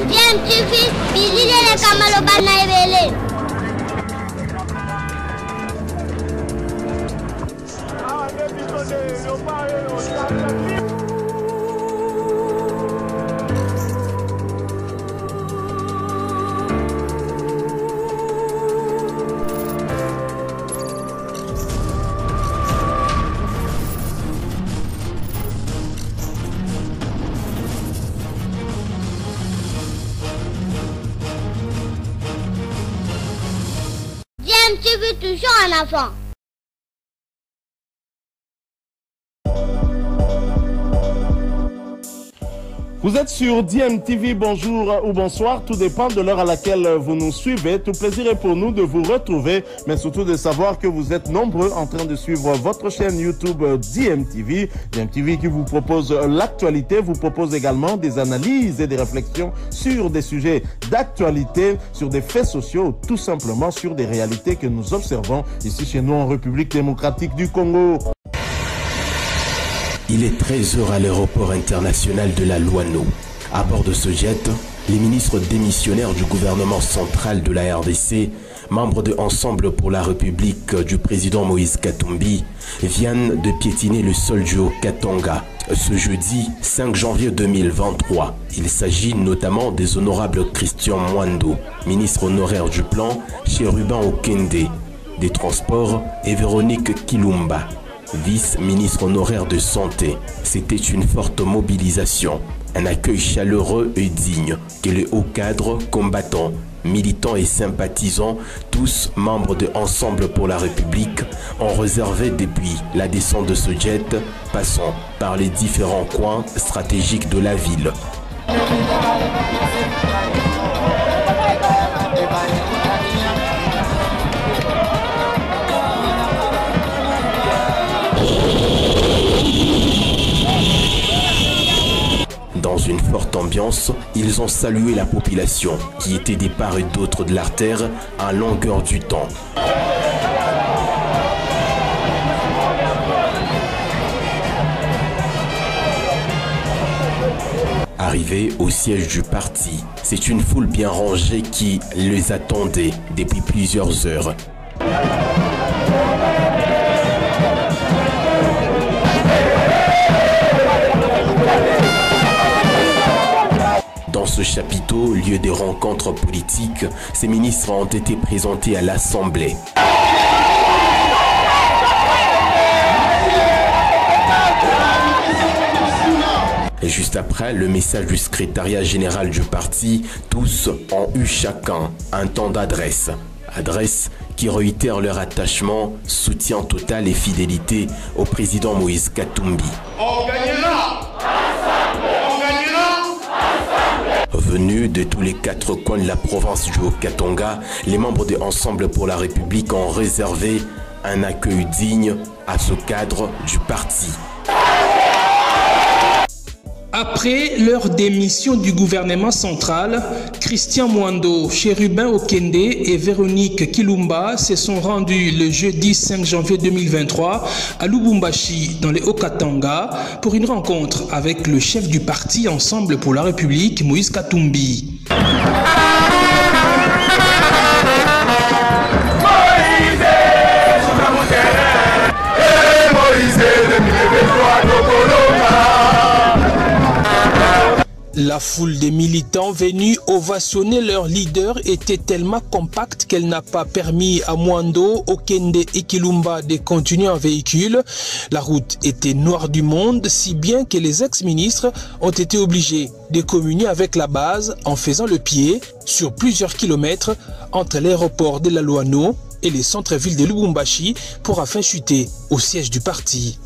DMTV, bilile kamalo bana ebele. DMTV toujours en avant. Vous êtes sur DMTV, bonjour ou bonsoir, tout dépend de l'heure à laquelle vous nous suivez. Tout plaisir est pour nous de vous retrouver, mais surtout de savoir que vous êtes nombreux en train de suivre votre chaîne YouTube DMTV. DMTV qui vous propose l'actualité, vous propose également des analyses et des réflexions sur des sujets d'actualité, sur des faits sociaux, tout simplement sur des réalités que nous observons ici chez nous en République démocratique du Congo. Il est 13h à l'aéroport international de la Luano. À bord de ce jet, les ministres démissionnaires du gouvernement central de la RDC, membres de Ensemble pour la République du président Moïse Katumbi, viennent de piétiner le sol du Haut-Katanga ce jeudi 5 janvier 2023. Il s'agit notamment des honorables Christian Mwando, ministre honoraire du Plan, Chérubin Okende, des Transports et Véronique Kilumba, vice-ministre honoraire de Santé. C'était une forte mobilisation, un accueil chaleureux et digne que les hauts cadres, combattants, militants et sympathisants, tous membres de Ensemble pour la République, ont réservé depuis la descente de ce jet, passant par les différents coins stratégiques de la ville. Dans une forte ambiance, ils ont salué la population qui était des part et d'autre de l'artère à longueur du temps. Arrivés au siège du parti, c'est une foule bien rangée qui les attendait depuis plusieurs heures. Dans ce chapiteau, lieu des rencontres politiques, ces ministres ont été présentés à l'Assemblée. Et juste après, le message du secrétariat général du parti, tous ont eu chacun un temps d'adresse. Adresse qui réitère leur attachement, soutien total et fidélité au président Moïse Katumbi. On gagnera! Venus de tous les quatre coins de la province du Haut-Katanga, les membres de Ensemble pour la République ont réservé un accueil digne à ce cadre du parti. Après leur démission du gouvernement central, Christian Mwando, Chérubin Okende et Véronique Kilumba se sont rendus le jeudi 5 janvier 2023 à Lubumbashi, dans les Haut-Katanga, pour une rencontre avec le chef du parti Ensemble pour la République, Moïse Katumbi. La foule des militants venus ovationner leur leader était tellement compacte qu'elle n'a pas permis à Mwando, Okende et Kilumba de continuer en véhicule. La route était noire du monde, si bien que les ex-ministres ont été obligés de communier avec la base en faisant le pied sur plusieurs kilomètres entre l'aéroport de la Luano et les centres-villes de Lubumbashi pour afin chuter au siège du parti.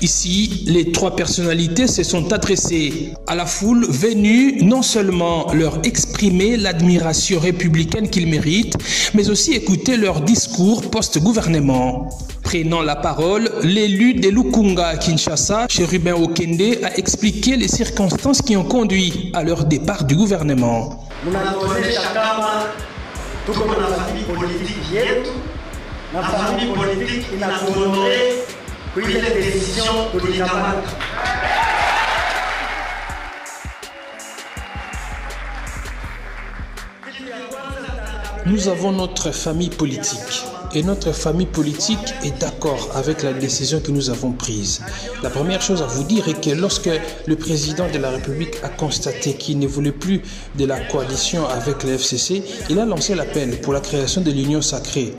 Ici, les trois personnalités se sont adressées à la foule venue non seulement leur exprimer l'admiration républicaine qu'ils méritent, mais aussi écouter leur discours post-gouvernement. Prenant la parole, l'élu de Lukunga à Kinshasa, Chérubin Okende, a expliqué les circonstances qui ont conduit à leur départ du gouvernement. Quindi le decisioni politicamente. Nous avons notre famille politique et notre famille politique est d'accord avec la décision que nous avons prise. La première chose à vous dire est que lorsque le président de la République a constaté qu'il ne voulait plus de la coalition avec le FCC, il a lancé l'appel pour la création de l'Union sacrée.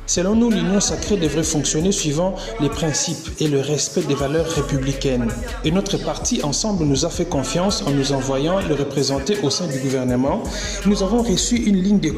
Selon nous, l'Union sacrée devrait fonctionner suivant les principes et le respect des valeurs républicaines. Et notre parti, Ensemble, nous a fait confiance en nous envoyant le représenter au sein du gouvernement. Nous avons reçu une ligne de...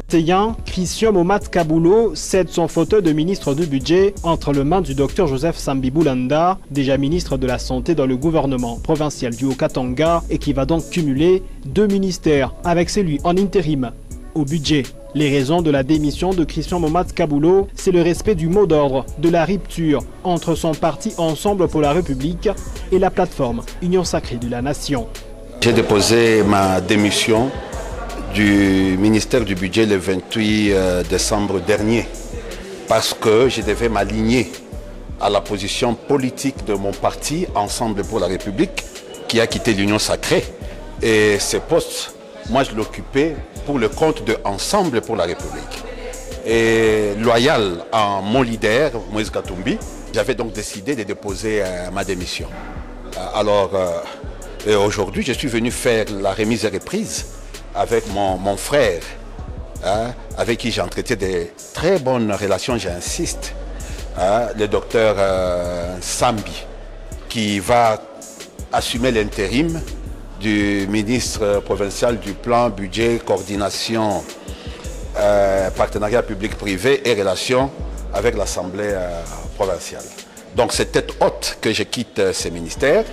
Christian Momad Kaboulo cède son fauteuil de ministre du budget entre les mains du docteur Joseph Sambi Boulanda, déjà ministre de la Santé dans le gouvernement provincial du Haut-Katanga et qui va donc cumuler 2 ministères avec celui en intérim au budget. Les raisons de la démission de Christian Momad Kaboulo, c'est le respect du mot d'ordre de la rupture entre son parti Ensemble pour la République et la plateforme Union Sacrée de la Nation. J'ai déposé ma démission du ministère du Budget le 28 décembre dernier parce que je devais m'aligner à la position politique de mon parti Ensemble pour la République qui a quitté l'Union Sacrée. Et ce poste, moi je l'occupais pour le compte de Ensemble pour la République. Et loyal à mon leader, Moïse Katumbi, j'avais donc décidé de déposer ma démission. Alors, aujourd'hui, je suis venu faire la remise et reprise avec mon frère, avec qui j'ai entretenu de très bonnes relations, j'insiste, le docteur Sambi, qui va assumer l'intérim du ministre provincial du plan, budget, coordination, partenariat public-privé et relations avec l'Assemblée provinciale. Donc c'est tête haute que je quitte ces ministères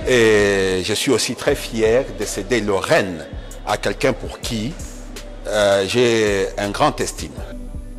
et je suis aussi très fier de céder le rêne à quelqu'un pour qui j'ai un grand estime.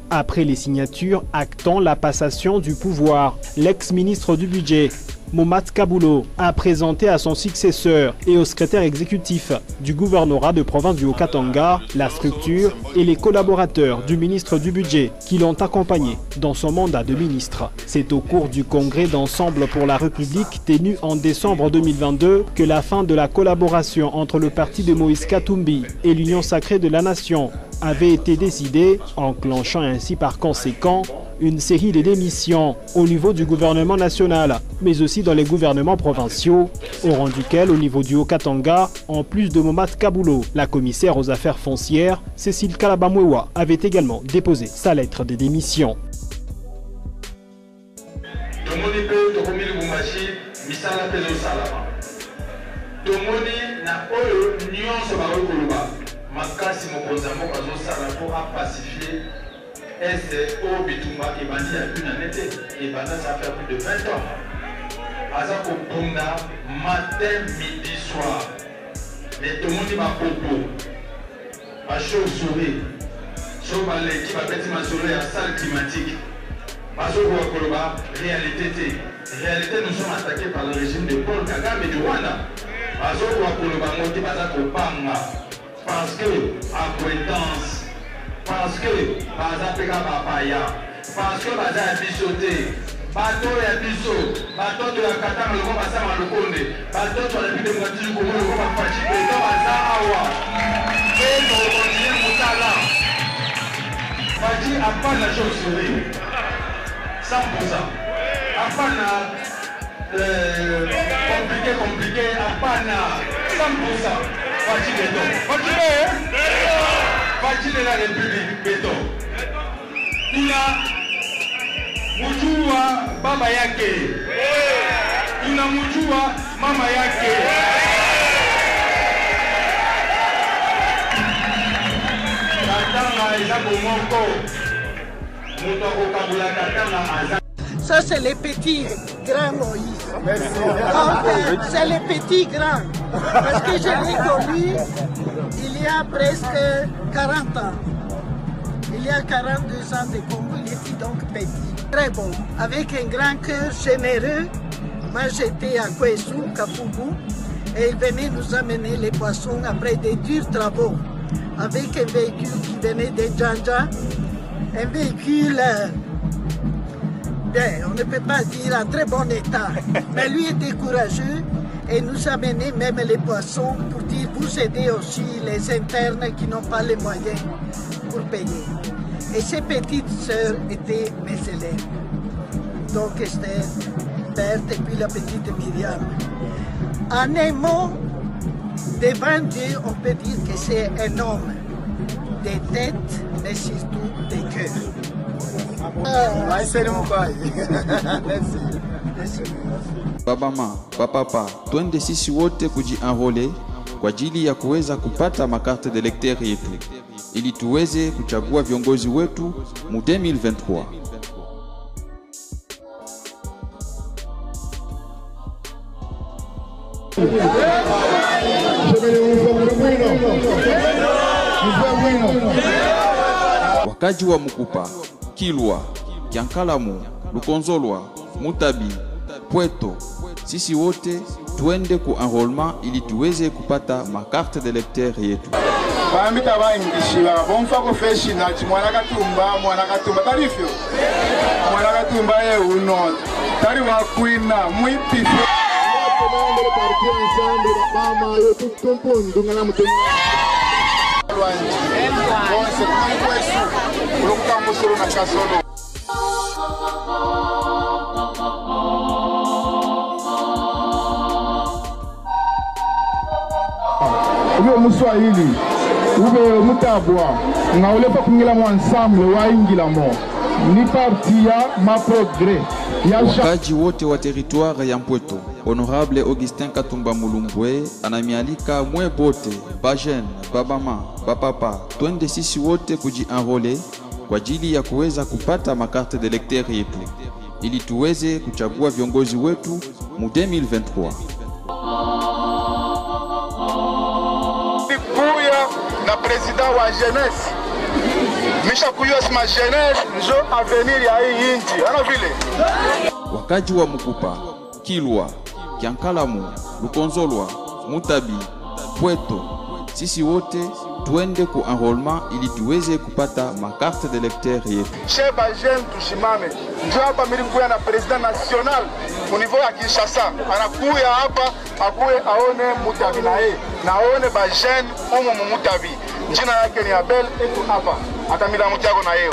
Après les signatures actant la passation du pouvoir, l'ex-ministre du budget Momad Kaboulo a présenté à son successeur et au secrétaire exécutif du gouvernorat de province du Haut-Katanga la structure et les collaborateurs du ministre du budget qui l'ont accompagné dans son mandat de ministre. C'est au cours du congrès d'Ensemble pour la République tenu en décembre 2022 que la fin de la collaboration entre le parti de Moïse Katumbi et l'Union Sacrée de la Nation avait été décidée, enclenchant ainsi par conséquent une série de démissions au niveau du gouvernement national, mais aussi dans les gouvernements provinciaux, au rang duquel, au niveau du Haut-Katanga, en plus de Momad Kaboulo, la commissaire aux affaires foncières, Cécile Kalabamwewa, avait également déposé sa lettre de démission. Est au Bitumba et Bandi a pu en été et Banda ça fait plus de 20 ans. Azako Ponda, matin, midi, soir. Mais tout le monde m'a popo. Ma chauve-souris. Chauve-balai qui va péter ma souris en salle climatique. Ma chauve-koloba, réalité. Réalité, nous sommes attaqués par le régime de Paul Kagame et de Rwanda. Ma chauve-koloba, moti bazako panga. Parce que, acquaintance. Parce que baza peka papaya, parce que baza bisoté, bateau ya biso, bateau de la Katanga le goma sama le konde, bateau de la République démocratique du Congo le goma fachi peka baza awa. Et nous continuons mutala. Fachi apana chauve-souris, 100%. Apana compliqué, apana 100%. Fachi béton. Fachi de la République, béton. Tuna mujua baba yake. Tuna mujua mama yake. Katanga eza bomoko. Muto akokabula Katanga aza. Ça, c'est les petits grands Moïse. C'est les petits grands. Parce que je l'ai connu il y a presque 40 ans. Il y a 42 ans de Congo, il était donc petit. Très bon, avec un grand cœur généreux. Moi, j'étais à Kouessou, Kafougou. Et il venait nous amener les poissons après des durs travaux avec un véhicule qui venait de Djandja, un véhicule, on ne peut pas dire en très bon état, mais lui était courageux et nous amenait même les poissons pour dire vous aidez aussi les internes qui n'ont pas les moyens pour payer. Et ces petites sœurs étaient mes élèves. Donc Esther, Berthe et puis la petite Myriam. En un mot, devant Dieu, on peut dire que c'est un homme des têtes, mais surtout des cœurs. Babama, papapa, twende sisi wote kujienrole kwa ajili ya kuweza kupata makarte de lecteur yetu ili tuweze kuchagua viongozi wetu mu 2023. Wakaji wa Mukupa, Kilwa, Kiankalamu, Lukonzolwa, Mutabi, Pweto, sisi wote tuende ku enrôlement ili tuweze kupata makarte de lecteur yetu. Bambita baingishira bomfa ko feshina mwana katumba tarifyo mwana katumba ye uno tari wa kuina muipife le parti ensemble mama yo tutumpundu ngala mutumba lwanji bon c'est comme kwesu ulokuta musoro na kasolo ube muswahili ube mutabwa ngaolepa kungila mo ensemble wa ingila mo ni parti ya ma progrès ya wakaji wote wa territoire ya Mpweto. Honorable Augustin Katumba Mulumbwe anamialika mwe bote bajene babama bapapa twende sisi wote kujienrole kwa ajili ya kuweza kupata makarte de lecteur yetu ili tuweze kuchagua viongozi wetu mu 2023. Na president wa jeunesse misha kuyos ma jeunesse njo avenir ya hii nchi ana vile wakaji wa Mukupa, Kilwa, Kiankalamu, Lukonzolwa, Mutabi, Pweto, sisi wote tuende ku enrôlement ili tuweze kupata makarte de lecteur yetu. Sheba jeune tushimame njo hapa milikuya na president national au niveau ya Kinshasa anakuya hapa akuye aone Mutabi na yeye na aone ba jeune omo Mutabi jina yake ni Abel etu hapa atamila mutyago na yeye.